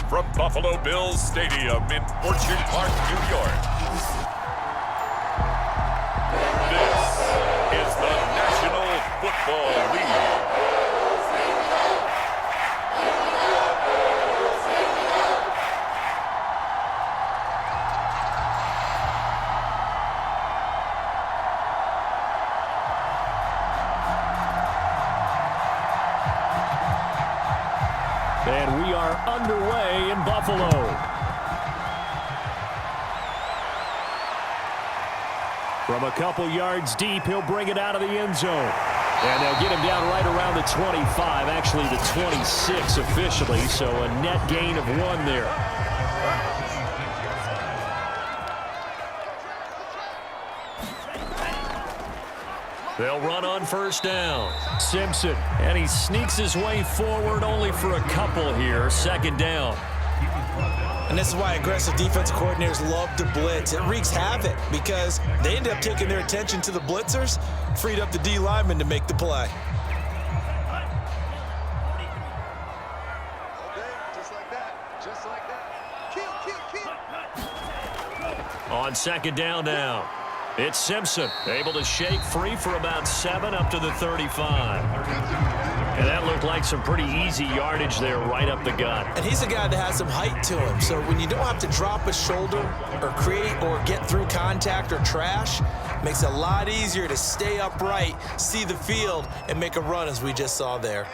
from Buffalo Bills Stadium in Orchard Park, New York. This is the National Football League. And we are underway in Buffalo. From a couple yards deep, he'll bring it out of the end zone. And they'll get him down right around the 25, actually the 26 officially, so a net gain of 1 there. They'll run on first down. Simpson, and he sneaks his way forward only for a couple here. Second down. And this is why aggressive defensive coordinators love to blitz. It wreaks havoc because they end up taking their attention to the blitzers, freed up the D lineman to make the play. On second down now. It's Simpson, able to shake free for about 7 up to the 35. And that looked like some pretty easy yardage there right up the gut. And he's a guy that has some height to him, so when you don't have to drop a shoulder or create or get through contact or trash, makes it a lot easier to stay upright, see the field, and make a run as we just saw there.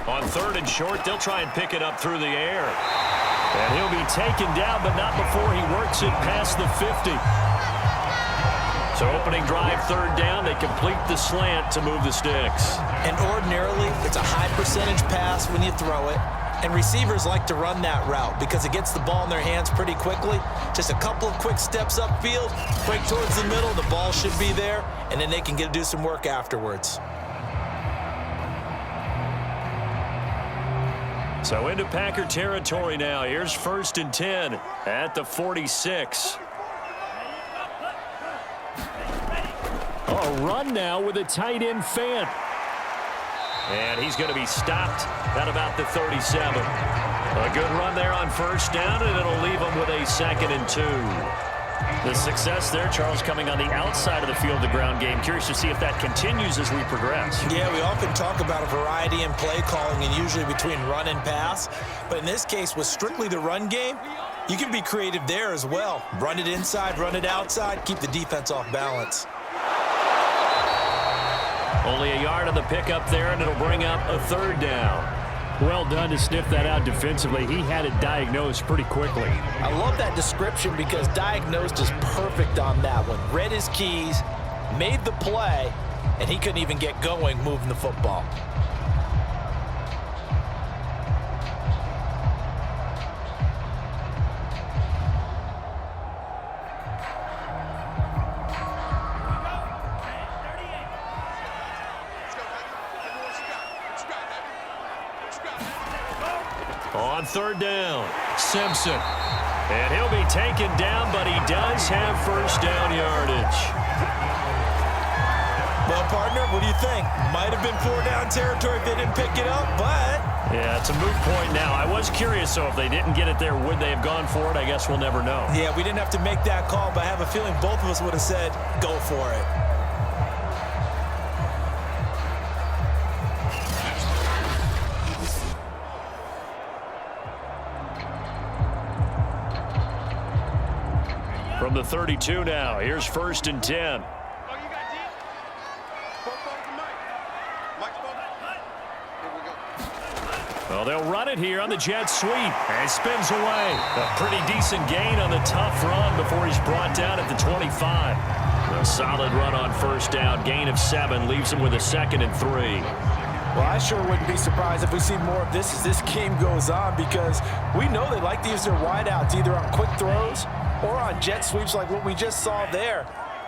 On third and short, they'll try and pick it up through the air. And he'll be taken down, but not before he works it past the 50. So opening drive, third down, they complete the slant to move the sticks. And ordinarily, it's a high percentage pass when you throw it. And receivers like to run that route because it gets the ball in their hands pretty quickly. Just a couple of quick steps upfield, break towards the middle, the ball should be there, and then they can do some work afterwards. So into Packer territory now. Here's first and 10 at the 46. A run now with a tight end Fant. And he's going to be stopped at about the 37. A good run there on first down, and it'll leave him with a 2nd and 2. The success there, Charles, coming on the outside of the field, the ground game. Curious to see if that continues as we progress. Yeah, we often talk about a variety in play calling and usually between run and pass. But in this case, with strictly the run game, you can be creative there as well. Run it inside, run it outside, keep the defense off balance. Only a yard on the pickup there, and it'll bring up a third down. Well done to sniff that out defensively. He had it diagnosed pretty quickly. I love that description because diagnosed is perfect on that one. Read his keys, made the play, and he couldn't even get going moving the football. On third down, Simpson. And he'll be taken down, but he does have first down yardage. Well, partner, what do you think? Might have been 4-down territory if they didn't pick it up, but... Yeah, it's a moot point now. I was curious, so if they didn't get it there, would they have gone for it? I guess we'll never know. Yeah, we didn't have to make that call, but I have a feeling both of us would have said, go for it. From the 32 now, here's first and 10. Well, they'll run it here on the jet sweep. And spins away. A pretty decent gain on the tough run before he's brought down at the 25. A solid run on first down. Gain of 7 leaves him with a 2nd and 3. Well, I sure wouldn't be surprised if we see more of this as this game goes on because we know they like to use their wideouts either on quick throws or on jet sweeps like what we just saw there.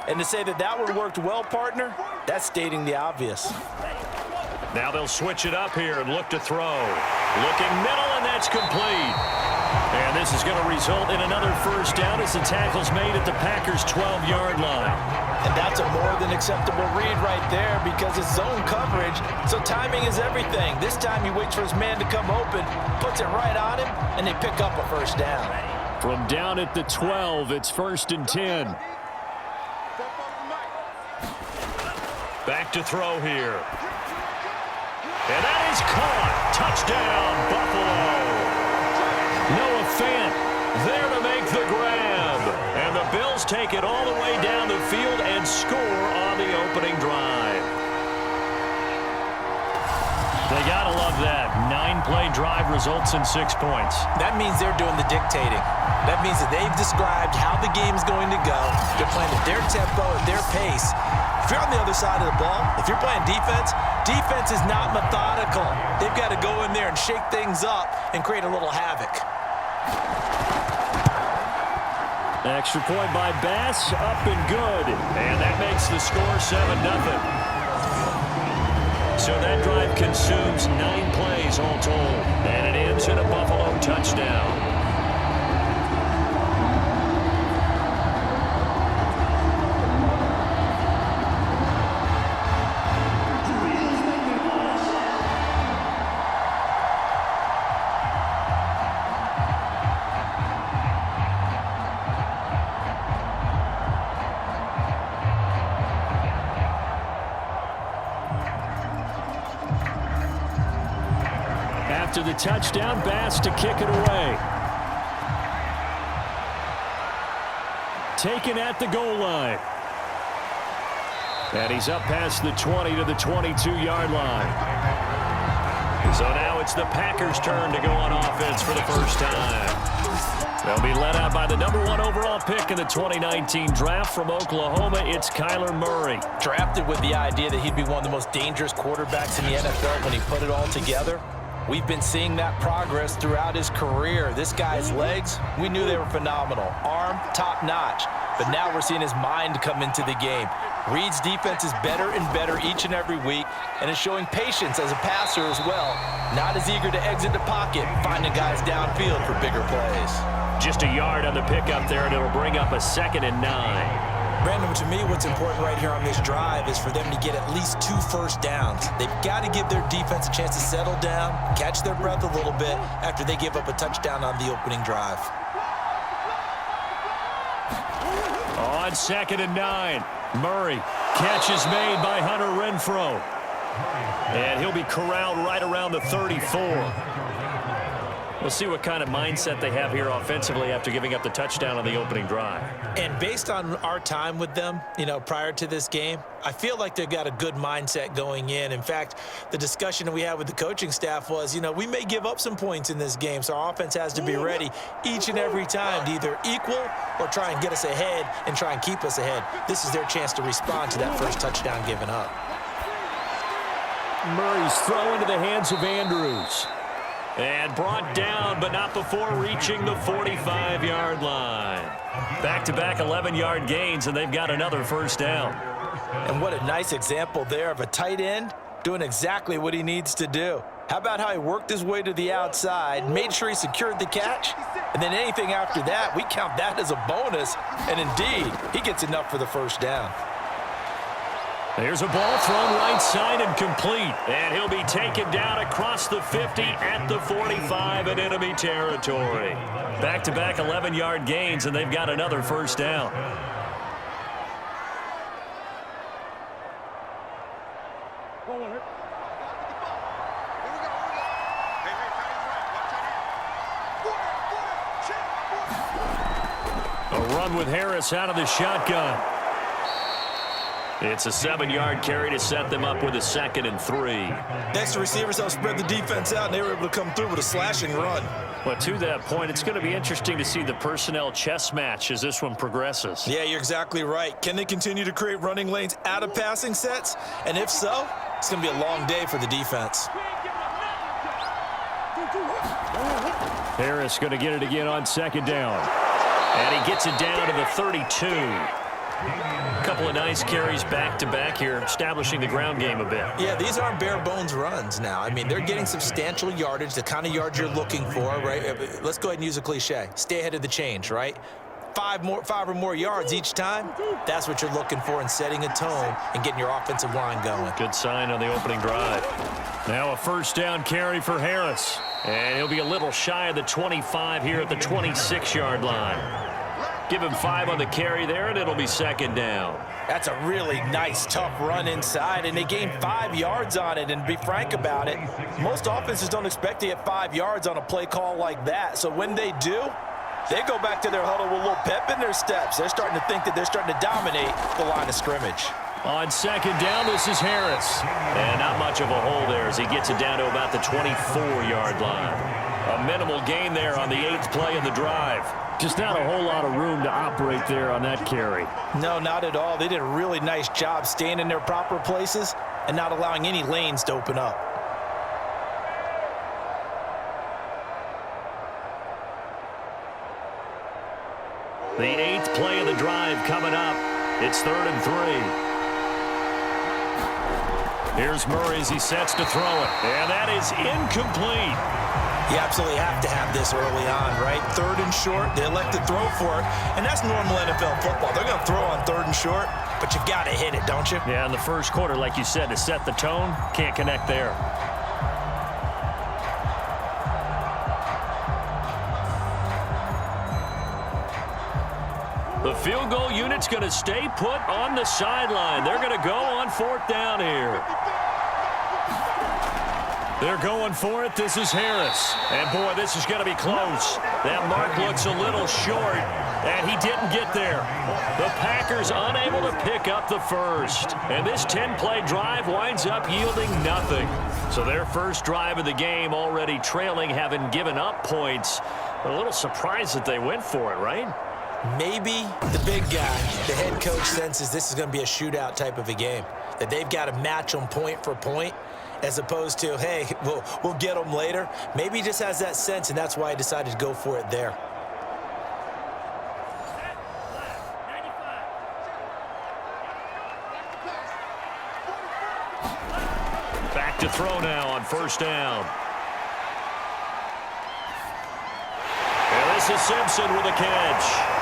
And to say that that one worked well, partner, that's stating the obvious. Now they'll switch it up here and look to throw. Looking middle, and that's complete. And this is going to result in another first down as the tackle's made at the Packers' 12-yard line. And that's a more than acceptable read right there because it's zone coverage, so timing is everything. This time he waits for his man to come open, puts it right on him, and they pick up a first down. From down at the 12, it's 1st and 10. Back to throw here. And that is caught. Touchdown, Buffalo. Noah Fant there to make the grab. And the Bills take it all the way down the field and score on the opening drive. They got to love that. 9-play drive results in 6 points. That means they're doing the dictating. That means that they've described how the game's going to go. They're playing at their tempo, at their pace. If you're on the other side of the ball, if you're playing defense, defense is not methodical. They've got to go in there and shake things up and create a little havoc. Extra point by Bass, up and good. And that makes the score 7-0. So that drive consumes 9 plays all told. And it ends in a Buffalo touchdown. After the touchdown, Bass to kick it away. Taken at the goal line. And he's up past the 20 to the 22-yard line. So now it's the Packers' turn to go on offense for the first time. They'll be led out by the #1 overall pick in the 2019 draft from Oklahoma. It's Kyler Murray. Drafted with the idea that he'd be one of the most dangerous quarterbacks in the NFL when he put it all together. We've been seeing that progress throughout his career. This guy's legs, we knew they were phenomenal. Arm, top-notch. But now we're seeing his mind come into the game. Reed's defense is better and better each and every week, and is showing patience as a passer as well. Not as eager to exit the pocket, finding guys downfield for bigger plays. Just a yard on the pickup there, and it'll bring up a 2nd and 9. Brandon, to me, what's important right here on this drive is for them to get at least 2 first downs. They've got to give their defense a chance to settle down, catch their breath a little bit after they give up a touchdown on the opening drive. On 2nd and 9, Murray. Catch is made by Hunter Renfrow. And he'll be corralled right around the 34. We'll see what kind of mindset they have here offensively after giving up the touchdown on the opening drive. And based on our time with them, prior to this game, I feel like they've got a good mindset going in. In fact, the discussion that we had with the coaching staff was, we may give up some points in this game, so our offense has to be ready each and every time to either equal or try and get us ahead and try and keep us ahead. This is their chance to respond to that first touchdown given up. Murray's throw into the hands of Andrews. And brought down, but not before reaching the 45-yard line. Back-to-back 11-yard gains, and they've got another first down. And what a nice example there of a tight end doing exactly what he needs to do. How about how he worked his way to the outside, made sure he secured the catch, and then anything after that, we count that as a bonus. And indeed, he gets enough for the first down. There's a ball thrown right side and complete. And he'll be taken down across the 50 at the 45 in enemy territory. Back-to-back 11-yard gains, and they've got another first down. A run with Harris out of the shotgun. It's a 7-yard carry to set them up with a 2nd and 3. Next, the receivers helped spread the defense out, and they were able to come through with a slashing run. But to that point, it's going to be interesting to see the personnel chess match as this one progresses. Yeah, you're exactly right. Can they continue to create running lanes out of passing sets? And if so, it's going to be a long day for the defense. Harris going to get it again on 2nd down. And he gets it down to the 32. A couple of nice carries back-to-back here, establishing the ground game a bit. Yeah, these aren't bare-bones runs now. I mean, they're getting substantial yardage, the kind of yards you're looking for, right? Let's go ahead and use a cliche. Stay ahead of the change, right? Five or more yards each time, that's what you're looking for in setting a tone and getting your offensive line going. Good sign on the opening drive. Now a first down carry for Harris. And he'll be a little shy of the 25 here at the 26-yard line. Give him 5 on the carry there, and it'll be second down. That's a really nice, tough run inside, and they gained 5 yards on it. And to be frank about it, most offenses don't expect to get 5 yards on a play call like that. So when they do, they go back to their huddle with a little pep in their steps. They're starting to think that they're starting to dominate the line of scrimmage. On second down, this is Harris. And not much of a hole there as he gets it down to about the 24-yard line. A minimal gain there on the 8th play of the drive. Just not a whole lot of room to operate there on that carry. No, not at all. They did a really nice job staying in their proper places and not allowing any lanes to open up. The 8th play of the drive coming up. It's 3rd and 3. Here's Murray as he sets to throw it. And that is incomplete. You absolutely have to have this early on, right? 3rd and short, they elect to throw for it, and that's normal NFL football. They're going to throw on 3rd and short, but you've got to hit it, don't you? Yeah, in the first quarter, like you said, to set the tone, can't connect there. The field goal unit's going to stay put on the sideline. They're going to go on 4th down here. They're going for it. This is Harris. And, boy, this is going to be close. That mark looks a little short, and he didn't get there. The Packers unable to pick up the first. And this 10-play drive winds up yielding nothing. So their first drive of the game already trailing, having given up points. A little surprised that they went for it, right? Maybe the big guy, the head coach, senses this is going to be a shootout type of a game, that they've got to match them point for point, as opposed to, hey, we'll get them later. Maybe he just has that sense, and that's why he decided to go for it there. Back to throw now on first down. And this is Simpson with a catch.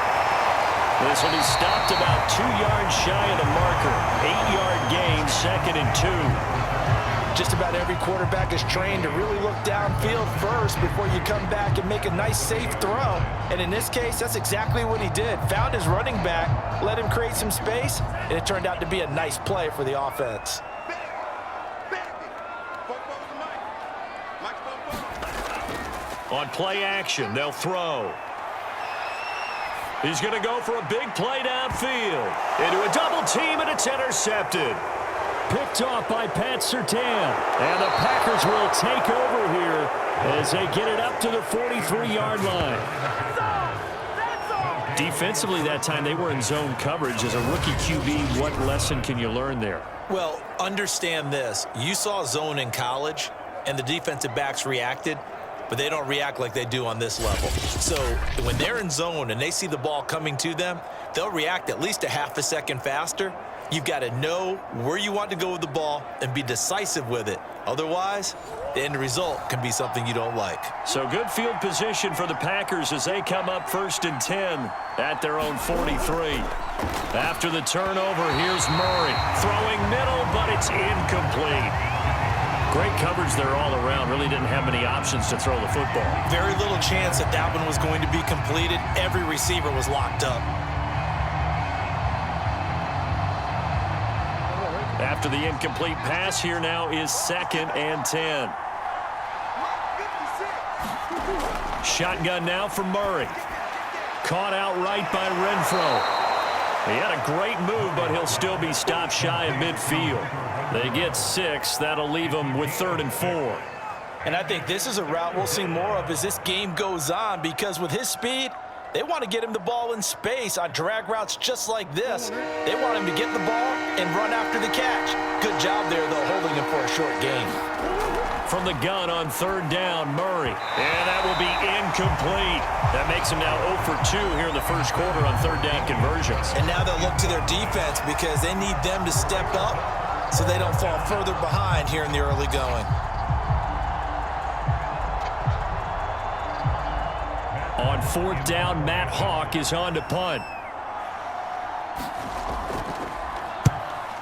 This will be stopped about 2 yards shy of the marker. 8-yard gain, 2nd and 2. Just about every quarterback is trained to really look downfield first before you come back and make a nice, safe throw. And in this case, that's exactly what he did. Found his running back, let him create some space, and it turned out to be a nice play for the offense. On play action, they'll throw. He's going to go for a big play downfield. Into a double team, and it's intercepted. Picked off by Pat Surtain. And the Packers will take over here as they get it up to the 43-yard line. Defensively that time, they were in zone coverage. As a rookie QB, what lesson can you learn there? Well, understand this. You saw zone in college, and the defensive backs reacted, but they don't react like they do on this level. So when they're in zone and they see the ball coming to them, they'll react at least a half a second faster. You've got to know where you want to go with the ball and be decisive with it. Otherwise, the end result can be something you don't like. So good field position for the Packers as they come up 1st and 10 at their own 43. After the turnover, here's Murray. Throwing middle, but it's incomplete. Great coverage there all around. Really didn't have many options to throw the football. Very little chance that that one was going to be completed. Every receiver was locked up. After the incomplete pass, here now is 2nd and 10. Shotgun now for Murray. Caught outright by Renfro. He had a great move, but he'll still be stopped shy of midfield. They get 6. That'll leave them with 3rd and 4. And I think this is a route we'll see more of as this game goes on, because with his speed, they want to get him the ball in space on drag routes just like this. They want him to get the ball and run after the catch. Good job there, though, holding him for a short gain. from the gun on third down. Murray. And that will be incomplete. That makes him now 0 for 2 here in the first quarter on third down conversions. And now they'll look to their defense because they need them to step up so they don't fall further behind here in the early going. On fourth down, Matt Hawk is on to punt.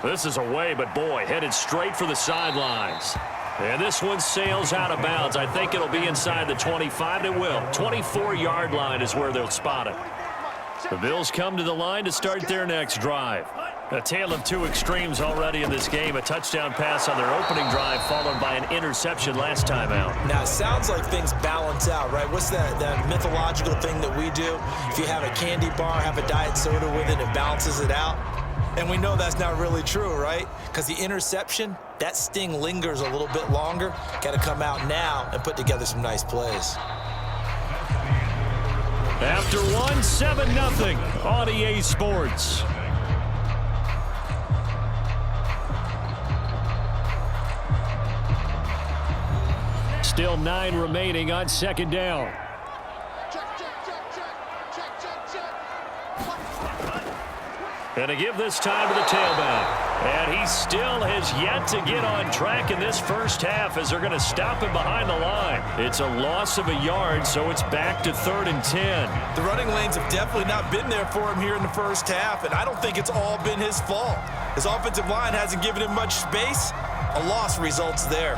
This is away, but boy, headed straight for the sidelines. And this one sails out of bounds. I think it'll be inside the 25. It will. 24-yard line is where they'll spot it. The Bills come to the line to start their next drive. A tale of two extremes already in this game. A touchdown pass on their opening drive followed by an interception last time out. Now, it sounds like things balance out, right? What's that mythological thing that we do? If you have a candy bar, have a diet soda with it, it balances it out. And we know that's not really true, right? Because the interception, that sting lingers a little bit longer. Got to come out now and put together some nice plays. After one, 7-0 on EA Sports. Still 9 remaining on second down. And to give this time to the tailback. And he still has yet to get on track in this first half as they're going to stop him behind the line. It's a loss of a yard, so it's back to 3rd and 10. The running lanes have definitely not been there for him here in the first half, and I don't think it's all been his fault. His offensive line hasn't given him much space. A loss results there.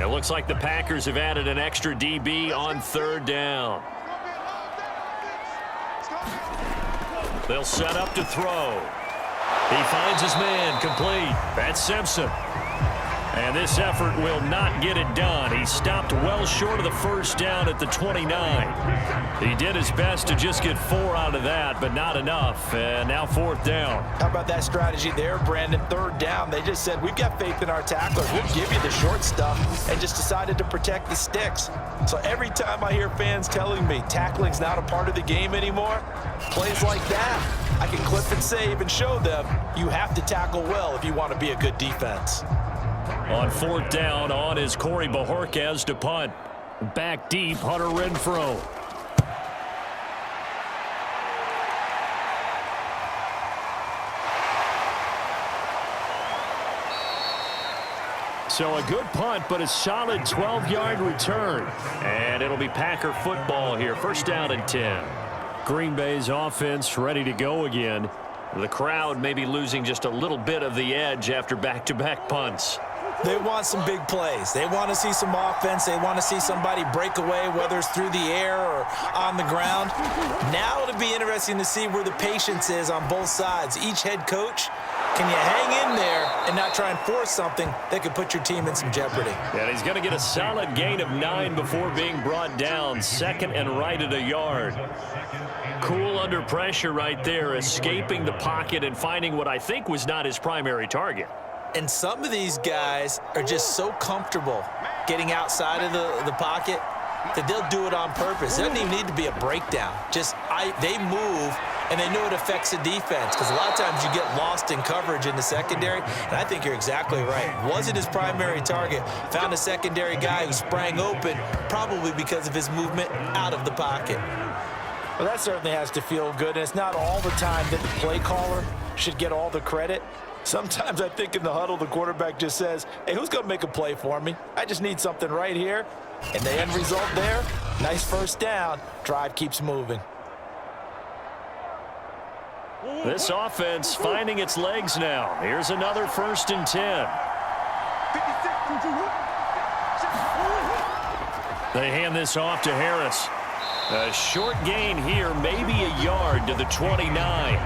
It looks like the Packers have added an extra DB on third down. They'll set up to throw. He finds his man complete. That's Simpson. And this effort will not get it done. He stopped well short of the first down at the 29. He did his best to just get 4 out of that, but not enough. And now 4th down. How about that strategy there, Brandon? 3rd down. They just said, we've got faith in our tacklers. We'll give you the short stuff, and just decided to protect the sticks. So every time I hear fans telling me tackling's not a part of the game anymore, plays like that, I can clip and save and show them you have to tackle well if you want to be a good defense. On 4th down, on is Corey Bajorquez to punt. Back deep, Hunter Renfrow. So a good punt, but a solid 12-yard return. And it'll be Packer football here. 1st down and 10. Green Bay's offense ready to go again. The crowd may be losing just a little bit of the edge after back-to-back punts. They want some big plays. They want to see some offense. They want to see somebody break away, whether it's through the air or on the ground. Now it'll be interesting to see where the patience is on both sides. Each head coach, can you hang in there and not try and force something that could put your team in some jeopardy? And he's going to get a solid gain of 9 before being brought down. 2nd and right at a yard. Cool under pressure right there, escaping the pocket and finding what I think was not his primary target. And some of these guys are just so comfortable getting outside of the pocket that they'll do it on purpose. It doesn't even need to be a breakdown. They move, and they know it affects the defense, because a lot of times you get lost in coverage in the secondary, and I think you're exactly right. Wasn't his primary target. Found a secondary guy who sprang open, probably because of his movement out of the pocket. Well, that certainly has to feel good, and it's not all the time that the play caller should get all the credit. Sometimes I think in the huddle, the quarterback just says, hey, who's going to make a play for me? I just need something right here. And the end result there, nice 1st down. Drive keeps moving. This offense finding its legs now. Here's another 1st and 10. They hand this off to Harris. A short gain here, maybe a yard to the 29.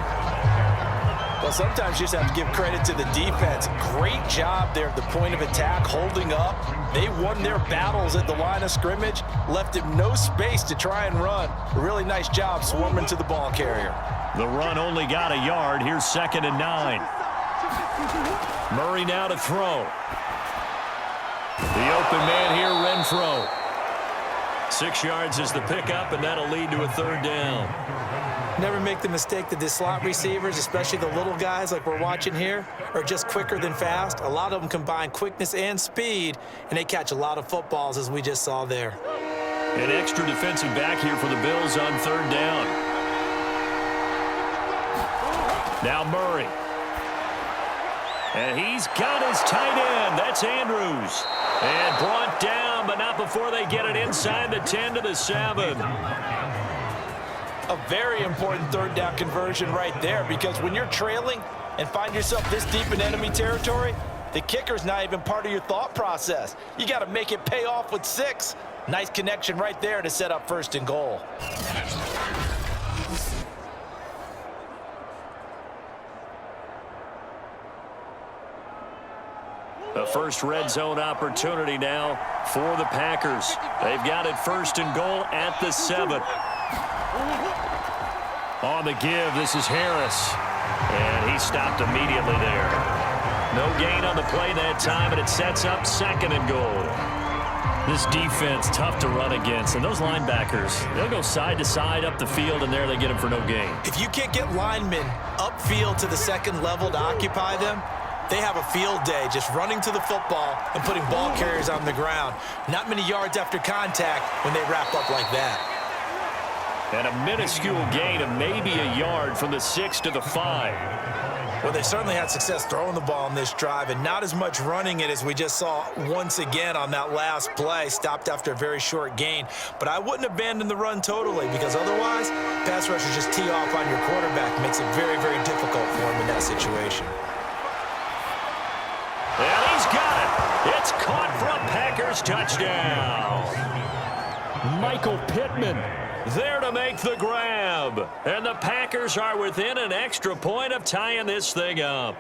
Well, sometimes you just have to give credit to the defense. Great job there at the point of attack, holding up. They won their battles at the line of scrimmage, left him no space to try and run. A really nice job swarming to the ball carrier. The run only got a yard. Here's 2nd and 9. Murray now to throw. The open man here, Renfro. 6 yards is the pickup, and that'll lead to a third down. Never make the mistake that the slot receivers, especially the little guys like we're watching here, are just quicker than fast. A lot of them combine quickness and speed, and they catch a lot of footballs, as we just saw there. An extra defensive back here for the Bills on third down. Now Murray. And he's got his tight end. That's Andrews. And brought down, but not before they get it inside the 10 to the 7. A very important third down conversion right there, because when you're trailing and find yourself this deep in enemy territory, the kicker's not even part of your thought process. You got to make it pay off with 6. Nice connection right there to set up 1st and goal. The first red zone opportunity now for the Packers. They've got it 1st and goal at the 7. On the give, this is Harris. And he stopped immediately there. No gain on the play that time, and it sets up 2nd and goal. This defense, tough to run against. And those linebackers, they'll go side to side up the field, and there they get them for no gain. If you can't get linemen upfield to the 2nd level to occupy them, they have a field day just running to the football and putting ball carriers on the ground. Not many yards after contact when they wrap up like that. And a minuscule gain of maybe a yard from the 6 to the 5. Well, they certainly had success throwing the ball in this drive, and not as much running it as we just saw once again on that last play. Stopped after a very short gain. But I wouldn't abandon the run totally, because otherwise, pass rushers just tee off on your quarterback. Makes it very, very difficult for him in that situation. And he's got it. It's caught for a Packers touchdown. Michael Pittman there to make the grab. And the Packers are within an extra point of tying this thing up.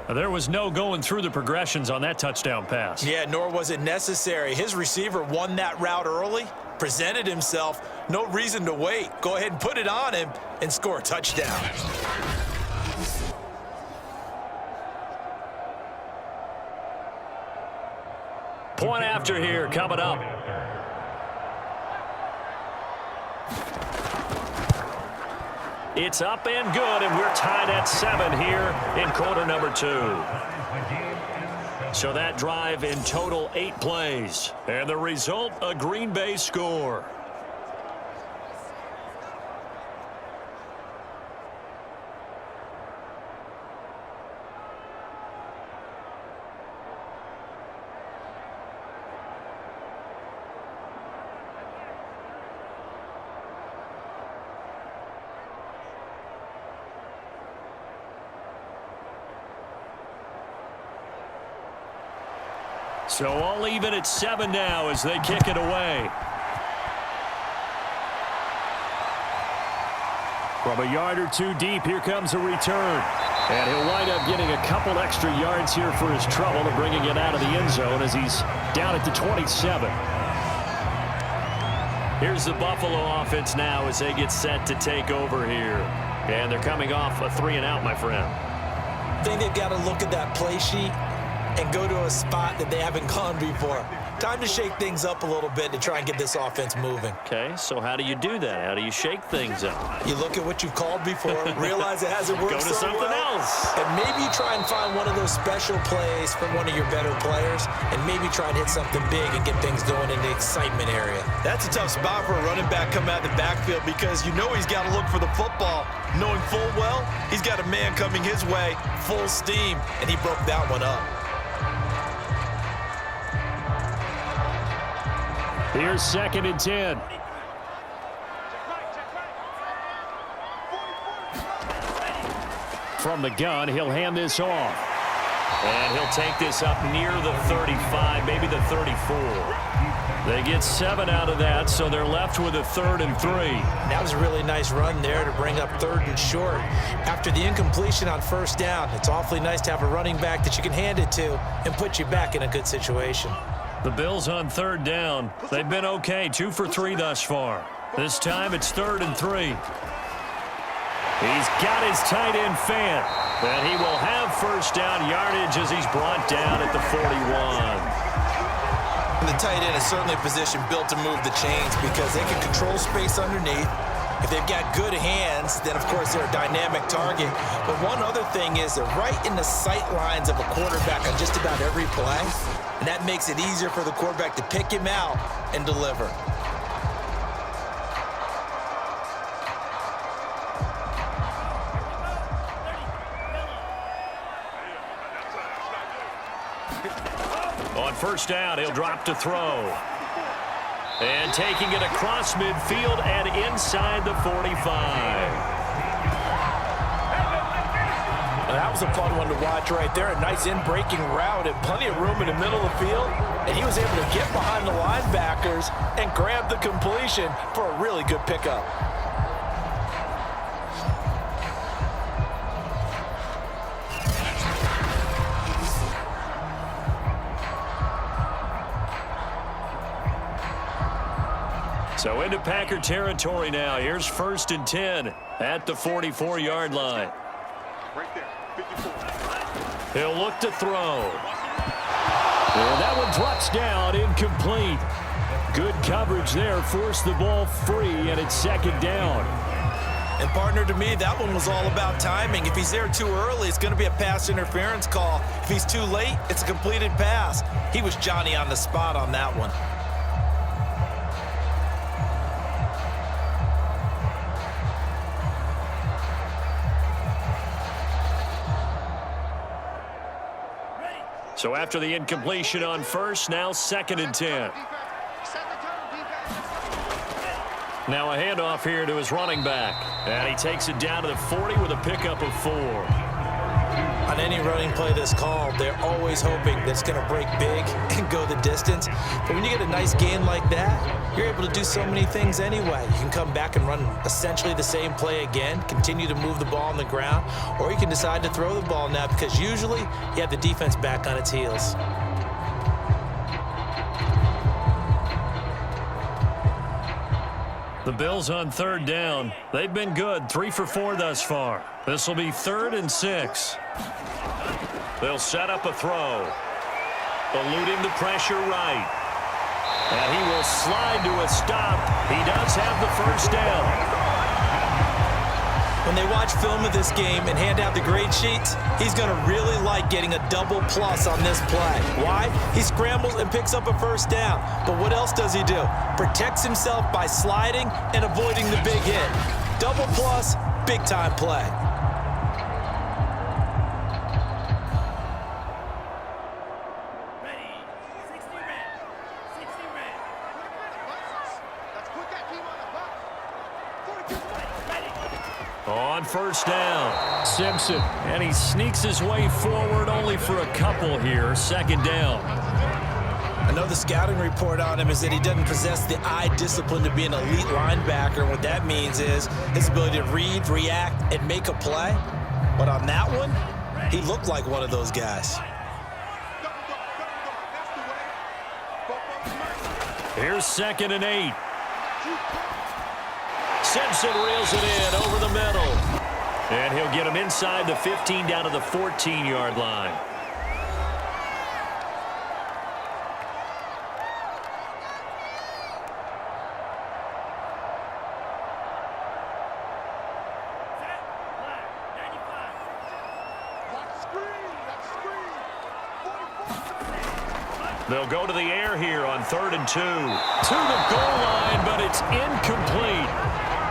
There was no going through the progressions on that touchdown pass. Yeah, nor was it necessary. His receiver won that route early, presented himself. No reason to wait. Go ahead and put it on him and score a touchdown. Point after here coming up. It's up and good, and we're tied at 7 here in quarter number 2. So that drive in total 8 plays. And the result, a Green Bay score. So all even at 7 now as they kick it away. From a yard or 2 deep, here comes a return. And he'll wind up getting a couple extra yards here for his trouble and bringing it out of the end zone as he's down at the 27. Here's the Buffalo offense now as they get set to take over here. And they're coming off a 3-and-out, my friend. I think they've got to look at that play sheet and go to a spot that they haven't gone before. Time to shake things up a little bit to try and get this offense moving. Okay, so how do you do that? How do you shake things up? You look at what you've called before, realize it hasn't worked Go to so something well, else. and maybe try and find one of those special plays from one of your better players, and maybe try and hit something big and get things going in the excitement area. That's a tough spot for a running back coming out of the backfield, because you know he's got to look for the football, knowing full well he's got a man coming his way, full steam, and he broke that one up. Here's 2nd and 10. From the gun, he'll hand this off. And he'll take this up near the 35, maybe the 34. They get 7 out of that, so they're left with a 3rd and 3. That was a really nice run there to bring up 3rd and short. After the incompletion on 1st down, it's awfully nice to have a running back that you can hand it to and put you back in a good situation. The Bills on 3rd down. They've been okay, 2 for 3 thus far. This time it's 3rd and 3. He's got his tight end Fant, and he will first down yardage as he's brought down at the 41. And the tight end is certainly a position built to move the chains because they can control space underneath. If they've got good hands, then of course they're a dynamic target. But one other thing is they're right in the sight lines of a quarterback on just about every play. And that makes it easier for the quarterback to pick him out and deliver. On first down, he'll drop to throw. And taking it across midfield and inside the 45. That was a fun one to watch right there. A nice in-breaking route and plenty of room in the middle of the field. And he was able to get behind the linebackers and grab the completion for a really good pickup. So into Packer territory now. Here's 1st and 10 at the 44-yard line. Right there, 54. He'll look to throw. And that one drops down, incomplete. Good coverage there, forced the ball free, and it's 2nd down. And partner, to me, that one was all about timing. If he's there too early, it's going to be a pass interference call. If he's too late, it's a completed pass. He was Johnny on the spot on that one. So after the incompletion on first, now 2nd and 10. Now a handoff here to his running back. And he takes it down to the 40 with a pickup of 4. On any running play that's called, they're always hoping that it's going to break big and go the distance. But when you get a nice gain like that, you're able to do so many things anyway. You can come back and run essentially the same play again, continue to move the ball on the ground, or you can decide to throw the ball now because usually you have the defense back on its heels. The Bills on 3rd down. They've been good, 3 for 4 thus far. This will be 3rd and 6. They'll set up a throw. Eluding the pressure right. And he will slide to a stop. He does have the first down. When they watch film of this game and hand out the grade sheets, he's going to really like getting a double plus on this play. Why? He scrambles and picks up a first down. But what else does he do? Protects himself by sliding and avoiding the big hit. Double plus, big time play. On first down, Simpson, and he sneaks his way forward only for a couple here. 2nd down. I know the scouting report on him is that he doesn't possess the eye discipline to be an elite linebacker. What that means is his ability to read, react, and make a play. But on that one, he looked like one of those guys. Here's 2nd and 8. Simpson reels it in over the middle. And he'll get him inside the 15 down to the 14-yard line. They'll go to the air here on 3rd and 2. To the goal line, but it's incomplete.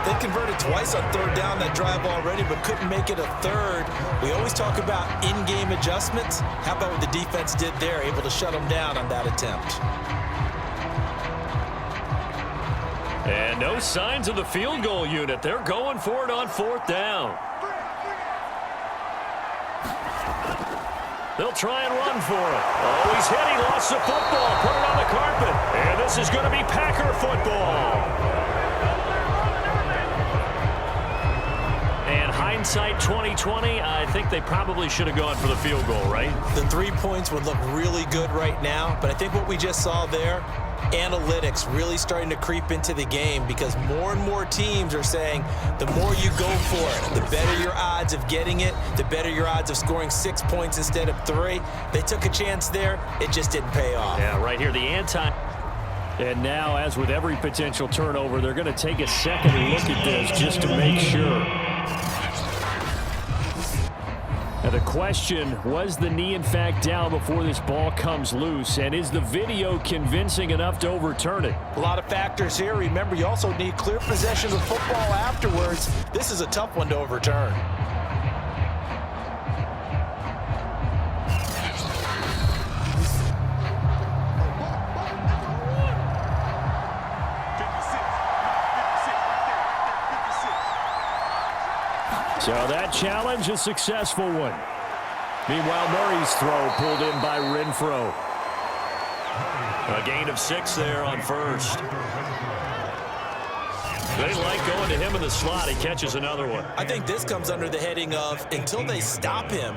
They converted twice on 3rd down that drive already, but couldn't make it a 3rd. We always talk about in-game adjustments. How about what the defense did there, able to shut them down on that attempt? And no signs of the field goal unit. They're going for it on 4th down. They'll try and run for it. Oh, he's hit. He lost the football. Put it on the carpet. And this is going to be Packer football. And hindsight 2020, I think they probably should have gone for the field goal, right? The 3 points would look really good right now, but I think what we just saw there, analytics really starting to creep into the game because more and more teams are saying the more you go for it, the better your odds of getting it, the better your odds of scoring 6 points instead of 3. They took a chance there. It just didn't pay off. Yeah, right here, the anti. And now, as with every potential turnover, they're going to take a second look at this just to make sure. Now the question, was the knee in fact down before this ball comes loose? And is the video convincing enough to overturn it? A lot of factors here. Remember, you also need clear possession of the football afterwards. This is a tough one to overturn. So that challenge, a successful one. Meanwhile, Murray's throw pulled in by Renfro. A gain of 6 there on first. They like going to him in the slot. He catches another one. I think this comes under the heading of until they stop him,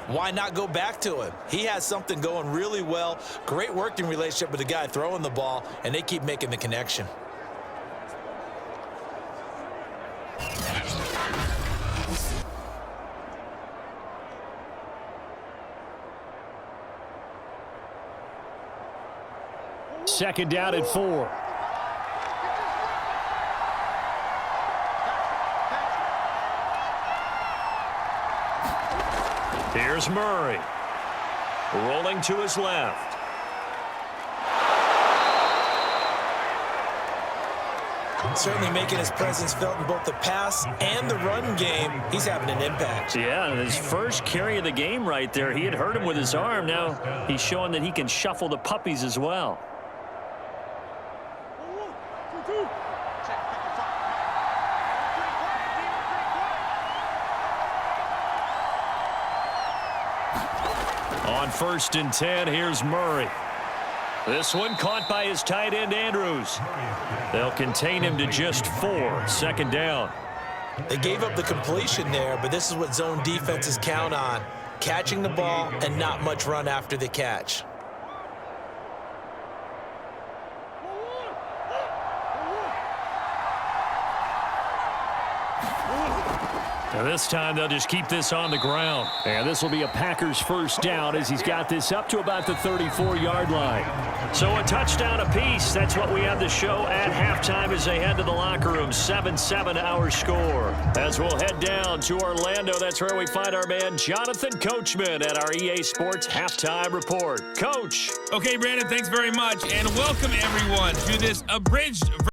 why not go back to him? He has something going really well. Great working relationship with the guy throwing the ball, and they keep making the connection. Second down at 4. Here's Murray. Rolling to his left. Certainly making his presence felt in both the pass and the run game. He's having an impact. Yeah, his first carry of the game right there. He had hurt him with his arm. Now he's showing that he can shuffle the puppies as well. On 1st and 10, here's Murray. This one caught by his tight end, Andrews. They'll contain him to just 4. Second down. They gave up the completion there, but this is what zone defenses count on. Catching the ball and not much run after the catch. Now this time they'll just keep this on the ground. And this will be a Packers first down as he's got this up to about the 34-yard line. So a touchdown apiece. That's what we have to show at halftime as they head to the locker room. 7-7 our score. As we'll head down to Orlando, that's where we find our man Jonathan Coachman at our EA Sports Halftime Report. Coach. Okay, Brandon, thanks very much. And welcome, everyone, to this abridged